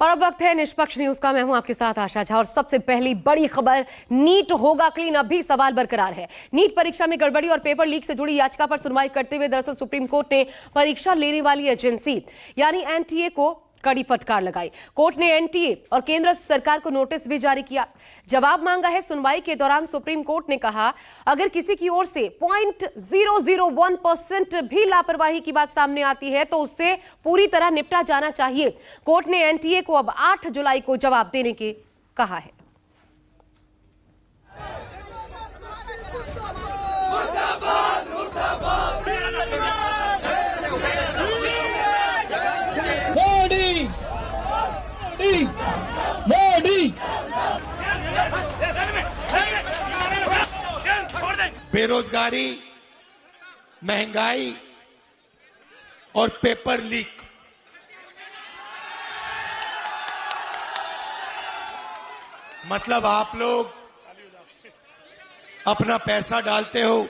और अब वक्त है निष्पक्ष न्यूज का। मैं हूं आपके साथ आशा झा और सबसे पहली बड़ी खबर, नीट होगा क्लीन, अब भी सवाल बरकरार है। नीट परीक्षा में गड़बड़ी और पेपर लीक से जुड़ी याचिका पर सुनवाई करते हुए दरअसल सुप्रीम कोर्ट ने परीक्षा लेने वाली एजेंसी यानी एनटीए को कड़ी फटकार लगाई। कोर्ट ने एनटीए और केंद्र सरकार को नोटिस भी जारी किया, जवाब मांगा है। सुनवाई के दौरान सुप्रीम कोर्ट ने कहा, अगर किसी की ओर से 0.001% भी लापरवाही की बात सामने आती है तो उससे पूरी तरह निपटा जाना चाहिए। कोर्ट ने एनटीए को अब 8 जुलाई को जवाब देने के कहा है। बेरोजगारी, महंगाई और पेपर लीक, मतलब आप लोग अपना पैसा डालते हो,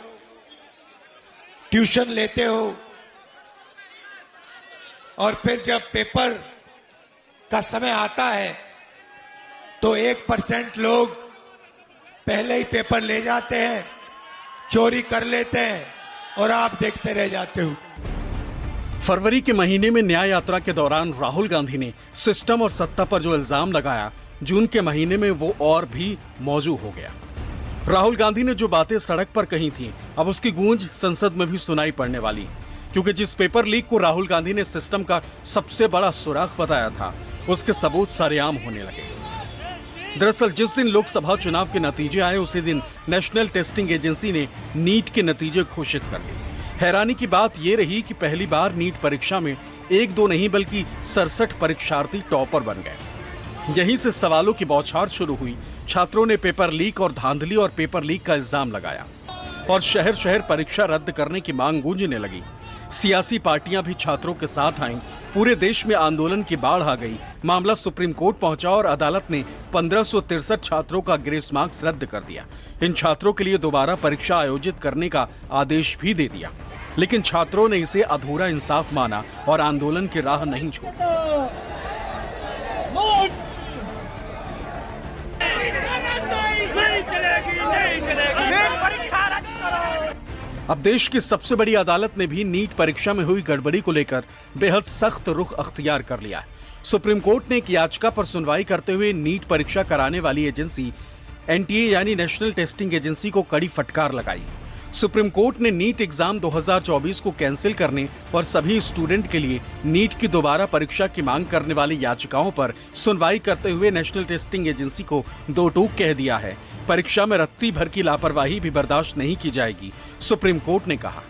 ट्यूशन लेते हो और फिर जब पेपर का समय आता है तो 1% लोग पहले ही पेपर ले जाते हैं, चोरी कर लेते हैं और आप देखते रह जाते हो। फरवरी के महीने में न्याय यात्रा के दौरान राहुल गांधी ने सिस्टम और सत्ता पर जो इल्जाम लगाया, जून के महीने में वो और भी मौजू हो गया। राहुल गांधी ने जो बातें सड़क पर कही थी, अब उसकी गूंज संसद में भी सुनाई पड़ने वाली, क्योंकि जिस पेपर लीक को राहुल गांधी ने सिस्टम का सबसे बड़ा सुराग बताया था, उसके सबूत सरेआम होने लगे। दरअसल जिस दिन लोकसभा चुनाव के नतीजे आए, उसी दिन नेशनल टेस्टिंग एजेंसी ने नीट के नतीजे घोषित कर दिए। हैरानी की बात यह रही कि पहली बार नीट परीक्षा में 1-2 नहीं बल्कि 67 परीक्षार्थी टॉपर बन गए। यहीं से सवालों की बौछार शुरू हुई। छात्रों ने पेपर लीक और धांधली और पेपर लीक का इल्जाम लगाया और शहर शहर परीक्षा रद्द करने की मांग गूंजने लगी। सियासी पार्टियां भी छात्रों के साथ आईं। पूरे देश में आंदोलन की बाढ़ आ गई। मामला सुप्रीम कोर्ट पहुंचा और अदालत ने 1563 छात्रों का ग्रेस मार्क्स रद्द कर दिया। इन छात्रों के लिए दोबारा परीक्षा आयोजित करने का आदेश भी दे दिया, लेकिन छात्रों ने इसे अधूरा इंसाफ माना और आंदोलन की राह नहीं छोड़ी। अब देश की सबसे बड़ी अदालत ने भी नीट परीक्षा में हुई गड़बड़ी को लेकर बेहद सख्त रुख अख्तियार कर लिया है। सुप्रीम कोर्ट ने एक याचिका पर सुनवाई करते हुए नीट परीक्षा कराने वाली एजेंसी एनटीए यानी नेशनल टेस्टिंग एजेंसी को कड़ी फटकार लगाई। सुप्रीम कोर्ट ने नीट एग्जाम 2024 को कैंसिल करने और सभी स्टूडेंट के लिए नीट की दोबारा परीक्षा की मांग करने वाली याचिकाओं पर सुनवाई करते हुए नेशनल टेस्टिंग एजेंसी को दो टूक कह दिया है। परीक्षा में रत्ती भर की लापरवाही भी बर्दाश्त नहीं की जाएगी। सुप्रीम कोर्ट ने कहा,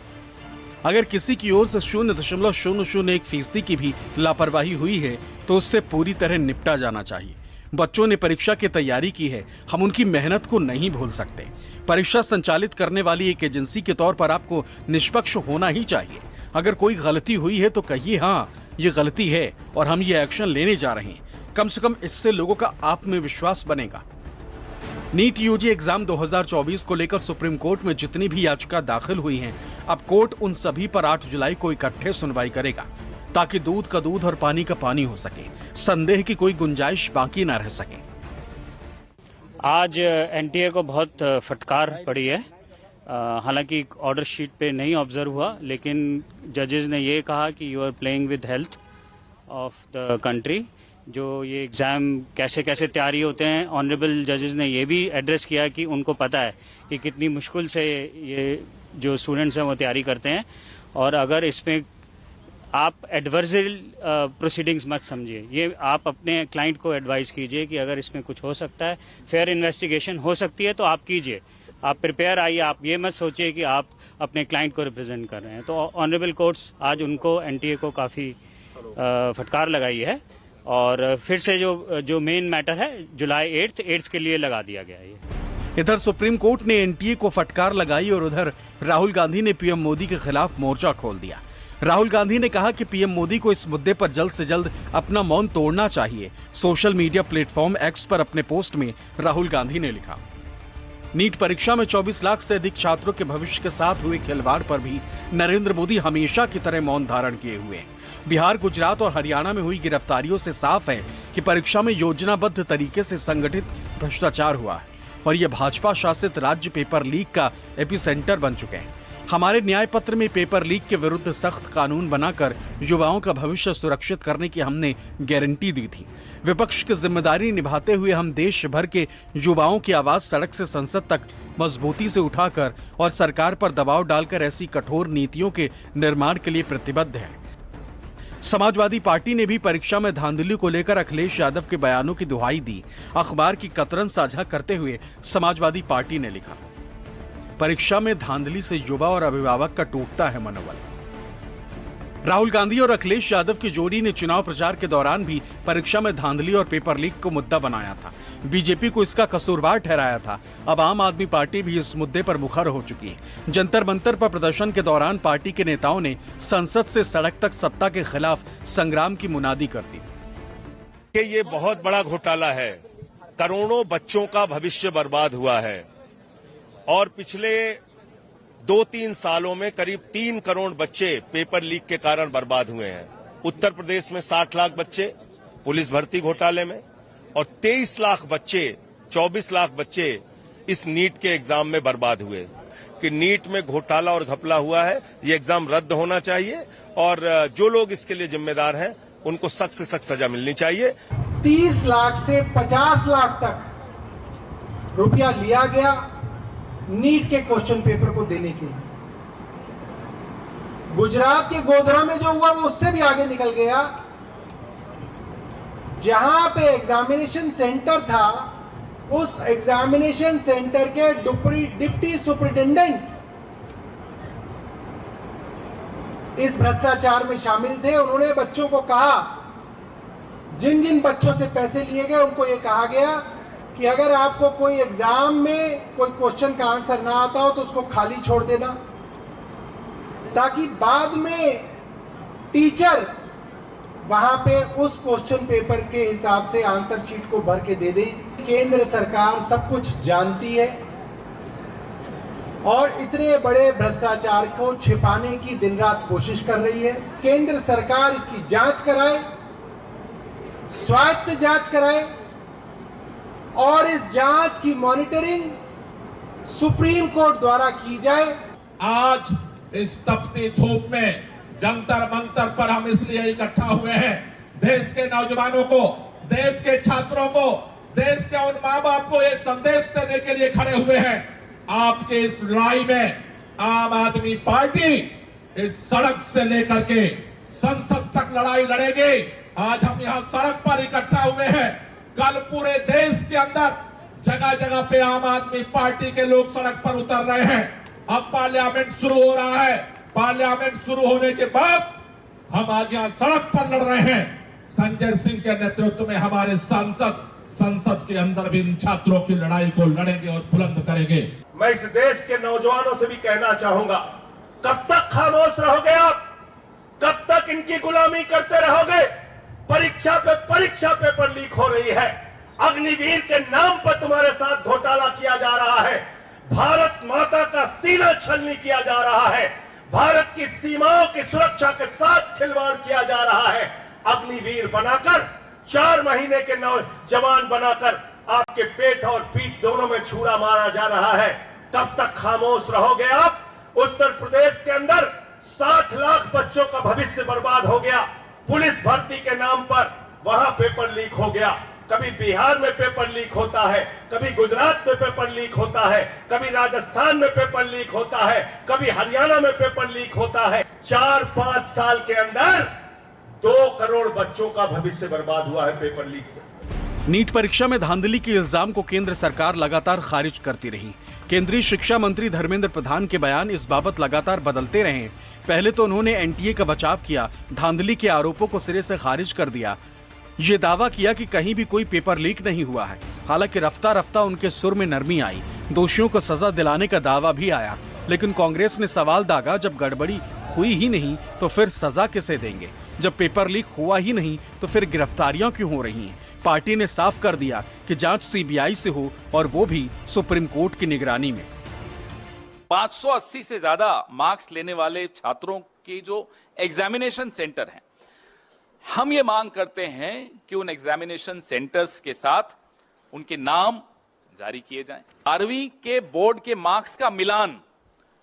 अगर किसी की ओर से 0.001% की भी लापरवाही हुई है तो उससे पूरी तरह निपटा जाना चाहिए। बच्चों ने परीक्षा की तैयारी की है, हम उनकी मेहनत को नहीं भूल सकते। परीक्षा संचालित करने वाली एक एजेंसी के तौर पर आपको निष्पक्ष होना ही चाहिए। अगर कोई गलती हुई है तो कहिए, हाँ ये गलती है और हम ये एक्शन लेने जा रहे हैं। कम से कम इससे लोगों का आत्मविश्वास बनेगा। नीट यूजी एग्जाम 2024 को लेकर सुप्रीम कोर्ट में जितनी भी याचिका दाखिल हुई हैं, अब कोर्ट उन सभी पर 8 जुलाई को इकट्ठे सुनवाई करेगा, ताकि दूध का दूध और पानी का पानी हो सके, संदेह की कोई गुंजाइश बाकी ना रह सके। आज एनटीए को बहुत फटकार पड़ी है। हालांकि ऑर्डर शीट पे नहीं ऑब्जर्व हुआ, लेकिन जजेस ने ये कहा कि you are playing with health of the country. जो ये एग्ज़ाम कैसे कैसे तैयारी होते हैं, ऑनरेबल जजेस ने ये भी एड्रेस किया कि उनको पता है कि कितनी मुश्किल से ये जो स्टूडेंट्स हैं वो तैयारी करते हैं। और अगर इसमें आप एडवर्सरी प्रोसीडिंग्स मत समझिए, ये आप अपने क्लाइंट को एडवाइस कीजिए कि अगर इसमें कुछ हो सकता है, फेयर इन्वेस्टिगेशन हो सकती है तो आप कीजिए, आप प्रिपेयर आइए। आप ये मत सोचिए कि आप अपने क्लाइंट को रिप्रेजेंट कर रहे हैं। तो ऑनरेबल कोर्ट्स आज उनको एनटीए को काफ़ी फटकार लगाई है और फिर से जो मेन मैटर है जुलाई 8 के लिए लगा दिया गया है। इधर सुप्रीम कोर्ट ने एनटीए को फटकार लगाई और उधर राहुल गांधी ने पीएम मोदी के खिलाफ मोर्चा खोल दिया। राहुल गांधी ने कहा कि पीएम मोदी को इस मुद्दे पर जल्द से जल्द अपना मौन तोड़ना चाहिए। सोशल मीडिया प्लेटफॉर्म एक्स पर अपने पोस्ट में राहुल गांधी ने लिखा, नीट परीक्षा में 24 लाख से अधिक छात्रों के भविष्य के साथ हुए खिलवाड़ पर भी नरेंद्र मोदी हमेशा की तरह मौन धारण किए हुए हैं। बिहार, गुजरात और हरियाणा में हुई गिरफ्तारियों से साफ है कि परीक्षा में योजनाबद्ध तरीके से संगठित भ्रष्टाचार हुआ है और ये भाजपा शासित राज्य पेपर लीक का एपिसेंटर बन चुके हैं। हमारे न्याय पत्र में पेपर लीक के विरुद्ध सख्त कानून बनाकर युवाओं का भविष्य सुरक्षित करने की हमने गारंटी दी थी। विपक्ष की जिम्मेदारी निभाते हुए हम देश भर के युवाओं की आवाज सड़क से संसद तक मजबूती से उठाकर और सरकार पर दबाव डालकर ऐसी कठोर नीतियों के निर्माण के लिए प्रतिबद्ध हैं। समाजवादी पार्टी ने भी परीक्षा में धांधली को लेकर अखिलेश यादव के बयानों की दुहाई दी। अखबार की कतरन साझा करते हुए समाजवादी पार्टी ने लिखा, परीक्षा में धांधली से युवा और अभिभावक का टूटता है मनोबल। राहुल गांधी और अखिलेश यादव की जोड़ी ने चुनाव प्रचार के दौरान भी परीक्षा में धांधली और पेपर लीक को मुद्दा बनाया था। बीजेपी को इसका कसूरवार ठहराया था। अब आम आदमी पार्टी भी इस मुद्दे पर मुखर हो चुकी है। जंतर मंतर पर प्रदर्शन के दौरान पार्टी के नेताओं ने संसद से सड़क तक सत्ता के खिलाफ संग्राम की मुनादी कर दी। कि ये बहुत बड़ा घोटाला है, करोड़ों बच्चों का भविष्य बर्बाद हुआ है और पिछले 2-3 सालों में करीब 3 करोड़ बच्चे पेपर लीक के कारण बर्बाद हुए हैं। उत्तर प्रदेश में 60 लाख बच्चे पुलिस भर्ती घोटाले में और 23 लाख बच्चे 24 लाख बच्चे इस नीट के एग्जाम में बर्बाद हुए। कि नीट में घोटाला और घपला हुआ है, ये एग्जाम रद्द होना चाहिए और जो लोग इसके लिए जिम्मेदार हैं उनको सख्त से सख्त सजा मिलनी चाहिए। 30 लाख से 50 लाख तक रुपया लिया गया नीट के क्वेश्चन पेपर को देने के लिए। गुजरात के गोधरा में जो हुआ वो उससे भी आगे निकल गया। जहां पे एग्जामिनेशन सेंटर था, उस एग्जामिनेशन सेंटर के डिप्टी सुपरिटेंडेंट इस भ्रष्टाचार में शामिल थे। उन्होंने बच्चों को कहा, जिन जिन बच्चों से पैसे लिए गए उनको ये कहा गया कि अगर आपको कोई एग्जाम में कोई क्वेश्चन का आंसर ना आता हो तो उसको खाली छोड़ देना, ताकि बाद में टीचर वहां पे उस क्वेश्चन पेपर के हिसाब से आंसर शीट को भर के दे दे। केंद्र सरकार सब कुछ जानती है और इतने बड़े भ्रष्टाचार को छिपाने की दिन रात कोशिश कर रही है। केंद्र सरकार इसकी जांच कराए, स्वायत्त जांच कराए और इस जांच की मॉनिटरिंग सुप्रीम कोर्ट द्वारा की जाए। आज इस तपती धूप में जंतर मंतर पर हम इसलिए इकट्ठा हुए हैं, देश के नौजवानों को, देश के छात्रों को, देश के उन माँ बाप को ये संदेश देने के लिए खड़े हुए हैं। आपके इस लड़ाई में आम आदमी पार्टी इस सड़क से लेकर के संसद तक लड़ाई लड़ेगी। आज हम यहाँ सड़क पर इकट्ठा हुए हैं। कल पूरे देश के अंदर जगह जगह पे आम आदमी पार्टी के लोग सड़क पर उतर रहे हैं। अब पार्लियामेंट शुरू हो रहा है। पार्लियामेंट शुरू होने के बाद हम आज यहाँ सड़क पर लड़ रहे हैं। संजय सिंह के नेतृत्व में हमारे सांसद संसद के अंदर भी इन छात्रों की लड़ाई को लड़ेंगे और बुलंद करेंगे। मैं इस देश के नौजवानों से भी कहना चाहूंगा, कब तक खामोश रहोगे आप? कब तक इनकी गुलामी करते रहोगे? परीक्षा पे परीक्षा पेपर लीक हो रही है। अग्निवीर के नाम पर तुम्हारे साथ घोटाला किया जा रहा है। भारत माता का सीना छलनी किया जा रहा है। भारत की सीमाओं की सुरक्षा के साथ खिलवाड़ किया जा रहा है। अग्निवीर बनाकर 4 महीने के जवान बनाकर आपके पेट और पीठ दोनों में छुरा मारा जा रहा है। कब तक खामोश रहोगे आप? उत्तर प्रदेश के अंदर 60 लाख बच्चों का भविष्य बर्बाद हो गया। पुलिस भर्ती के नाम पर वहां पेपर लीक हो गया। कभी बिहार में पेपर लीक होता है, कभी गुजरात में पेपर लीक होता है, कभी राजस्थान में पेपर लीक होता है, कभी हरियाणा में पेपर लीक होता है। 4-5 साल के अंदर 2 करोड़ बच्चों का भविष्य बर्बाद हुआ है पेपर लीक से। नीट परीक्षा में धांधली के इल्जाम को केंद्र सरकार लगातार खारिज करती रही। केंद्रीय शिक्षा मंत्री धर्मेंद्र प्रधान के बयान इस बाबत लगातार बदलते रहे। पहले तो उन्होंने एनटीए का बचाव किया, धांधली के आरोपों को सिरे से खारिज कर दिया, ये दावा किया कि कहीं भी कोई पेपर लीक नहीं हुआ है। हालांकि रफ्ता रफ्ता उनके सुर में नरमी आई, दोषियों को सजा दिलाने का दावा भी आया। लेकिन कांग्रेस ने सवाल दागा, जब गड़बड़ी हुई ही नहीं तो फिर सजा किसे देंगे? जब पेपर लीक हुआ ही नहीं तो फिर गिरफ्तारियां क्यों हो रही हैं? पार्टी ने साफ कर दिया कि जांच सीबीआई से हो और वो भी सुप्रीम कोर्ट की निगरानी में। 580 से ज्यादा मार्क्स लेने वाले छात्रों के जो एग्जामिनेशन सेंटर हैं हम ये मांग करते हैं कि उन एग्जामिनेशन सेंटर्स के साथ उनके नाम जारी किए जाएं। 12वीं के बोर्ड के मार्क्स का मिलान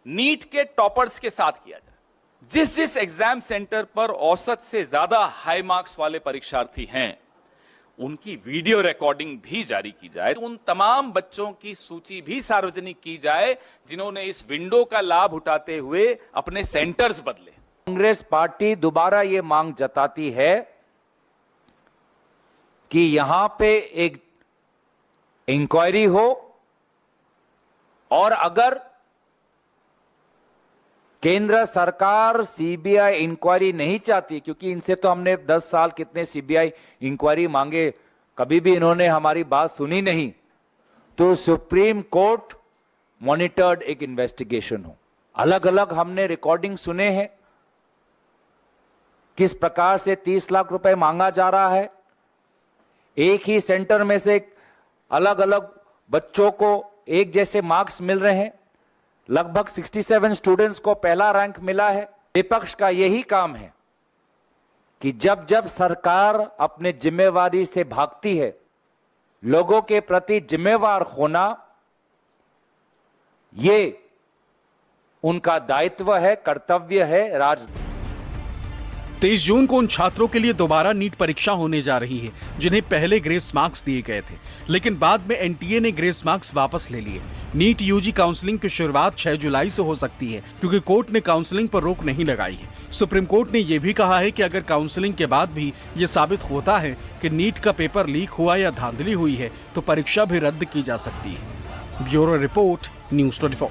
नीट के टॉपर्स के साथ किया जाए। जिस जिस एग्जाम सेंटर पर औसत से ज्यादा हाई मार्क्स वाले परीक्षार्थी हैं, उनकी वीडियो रिकॉर्डिंग भी जारी की जाए। उन तमाम बच्चों की सूची भी सार्वजनिक की जाए जिन्होंने इस विंडो का लाभ उठाते हुए अपने सेंटर्स बदले। कांग्रेस पार्टी दोबारा ये मांग जताती है कि यहां पे एक इंक्वायरी हो, और अगर केंद्र सरकार सीबीआई इंक्वायरी नहीं चाहती, क्योंकि इनसे तो हमने 10 साल कितने सीबीआई इंक्वायरी मांगे, कभी भी इन्होंने हमारी बात सुनी नहीं, तो सुप्रीम कोर्ट मॉनिटर्ड एक इन्वेस्टिगेशन हो। अलग अलग हमने रिकॉर्डिंग सुने हैं किस प्रकार से 30 लाख रुपए मांगा जा रहा है। एक ही सेंटर में से अलग अलग बच्चों को एक जैसे मार्क्स मिल रहे हैं। लगभग 67 स्टूडेंट्स को पहला रैंक मिला है। विपक्ष का यही काम है कि जब जब सरकार अपने जिम्मेवारी से भागती है, लोगों के प्रति जिम्मेवार होना ये उनका दायित्व है, कर्तव्य है। 23 जून को उन छात्रों के लिए दोबारा नीट परीक्षा होने जा रही है जिन्हें पहले ग्रेस मार्क्स दिए गए थे, लेकिन बाद में एनटीए ने ग्रेस मार्क्स वापस ले लिए। नीट यूजी काउंसलिंग की शुरुआत 6 जुलाई से हो सकती है, क्योंकि कोर्ट ने काउंसलिंग पर रोक नहीं लगाई है। सुप्रीम कोर्ट ने यह भी कहा है कि अगर काउंसलिंग के बाद भी ये साबित होता है कि नीट का पेपर लीक हुआ या धांधली हुई है, तो परीक्षा भी रद्द की जा सकती है। Bureau report, news 24।